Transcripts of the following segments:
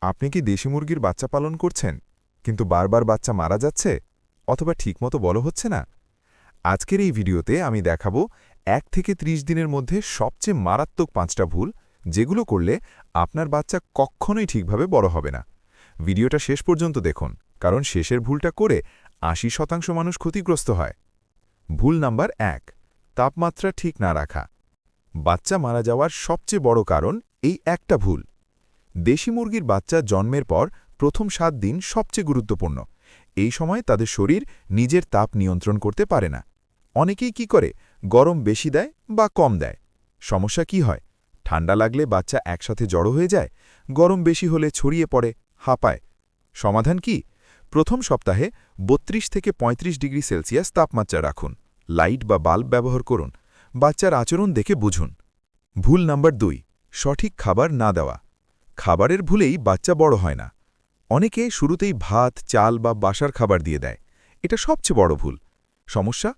আপনি কি দেশি মুরগির বাচ্চা পালন করছেন কিন্তু বারবার বাচ্চা মারা যাচ্ছে অথবা ঠিকমতো বড় হচ্ছে না? আজকের এই ভিডিওতে আমি দেখাবো ১ থেকে ৩০ দিনের মধ্যে সবচেয়ে মারাত্মক ৫টা ভুল যেগুলো করলে আপনার বাচ্চা কখনোই ঠিকভাবে বড় হবে না। ভিডিওটা শেষ পর্যন্ত দেখুন, কারণ শেষের ভুলটা করে ৮০% মানুষ ক্ষতিগ্রস্ত হয়। ভুল নাম্বার ১, তাপমাত্রা ঠিক না রাখা। বাচ্চা মারা যাওয়ার সবচেয়ে বড় কারণ এই একটা ভুল। দেশি মুরগির বাচ্চা জন্মের পর প্রথম ৭ দিন সবচেয়ে গুরুত্বপূর্ণ। এই সময় তাদের শরীর নিজের তাপ নিয়ন্ত্রণ করতে পারে না। অনেকেই কি করে, গরম বেশি দেয় বা কম দেয়। সমস্যা কি হয়? ঠান্ডা লাগলে বাচ্চা একসাথে জড়ো হয়ে যায়, গরম বেশি হলে ছড়িয়ে পড়ে, হাঁপায়। সমাধান কি? প্রথম সপ্তাহে ৩২ থেকে ৩৫ ডিগ্রি সেলসিয়াস তাপমাত্রা রাখুন, লাইট বা বাল্ব ব্যবহার করুন, বাচ্চার আচরণ দেখে বুঝুন। ভুল নাম্বার ২, সঠিক খাবার না দেওয়া। খাবারের ভুলেই বাচ্চা বড় হয় না। অনেকে শুরুতেই ভাত, চাল বা বাসার খাবার দিয়ে দেয়। এটা সবচেয়ে বড় ভুল। সমস্যা?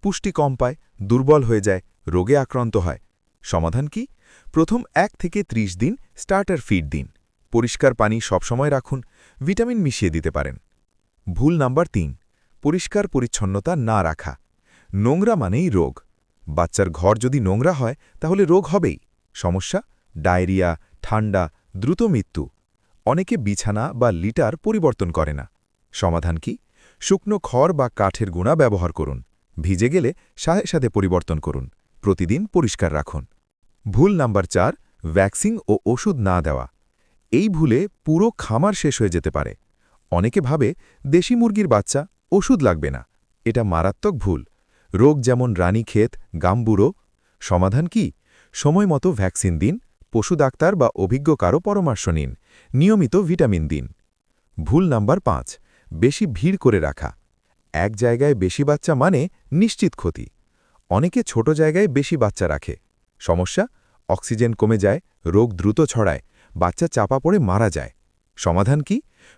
পুষ্টি কম পায়, দুর্বল হয়ে যায়, রোগে আক্রান্ত হয়। সমাধান কি? প্রথম ১ থেকে ৩০ দিন স্টার্টার ফিড দিন। পরিষ্কার পানি সবসময় রাখুন, ভিটামিন মিশিয়ে দিতে পারেন। ভুল নাম্বার ৩, পরিষ্কার পরিচ্ছন্নতা না রাখা। নোংরা মানেই রোগ। বাচ্চার ঘর যদি নোংরা হয় তাহলে রোগ হবেই। সমস্যা? ডায়রিয়া, ঠান্ডা, দ্রুত মৃত্যু। অনেকে বিছানা বা লিটার পরিবর্তন করে না। সমাধান কি? শুকনো খড় বা কাঠের গুঁড়া ব্যবহার করুন। ভিজে গেলে সাথে সাথে পরিবর্তন করুন। প্রতিদিন পরিষ্কার রাখুন। ভুল নাম্বার ৪, ভ্যাকসিন ও ওষুধ না দেওয়া। এই ভুলে পুরো খামার শেষ হয়ে যেতে পারে। অনেকে ভাবে দেশি মুরগির বাচ্চা, ওষুধ লাগবে না। এটা মারাত্মক ভুল। রোগ যেমন রানীক্ষেত, গাম্বুরো। সমাধান কি? সময় মতো ভ্যাকসিন দিন, পশু ডাক্তার বা অভিজ্ঞ কারো পরামর্শ নিন, নিয়মিত ভিটামিন দিন। ভুল নাম্বার ৫, বেশি ভিড় করে রাখা। এক জায়গায় বেশি বাচ্চা মানে নিশ্চিত ক্ষতি। অনেকে ছোট জায়গায় বেশি বাচ্চা রাখে। সমস্যা? অক্সিজেন কমে যায়, রোগ দ্রুত ছড়ায়, বাচ্চা চাপা পড়ে মারা যায়। সমাধান কি?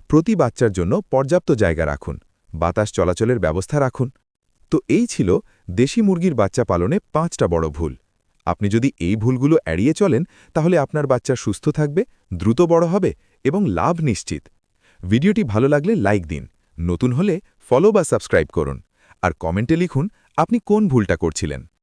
প্রতি বাচ্চার জন্য পর্যাপ্ত জায়গা রাখুন, বাতাস চলাচলের ব্যবস্থা রাখুন। তো এই ছিল দেশি মুরগির বাচ্চা পালনে ৫টা বড় ভুল। আপনি যদি এই ভুলগুলো এড়িয়ে চলেন তাহলে আপনার বাচ্চা সুস্থ থাকবে, দ্রুত বড় হবে এবং লাভ নিশ্চিত। ভিডিওটি ভালো লাগলে লাইক দিন, নতুন হলে ফলো বা সাবস্ক্রাইব করুন, আর কমেন্টে লিখুন আপনি কোন ভুলটা করছিলেন।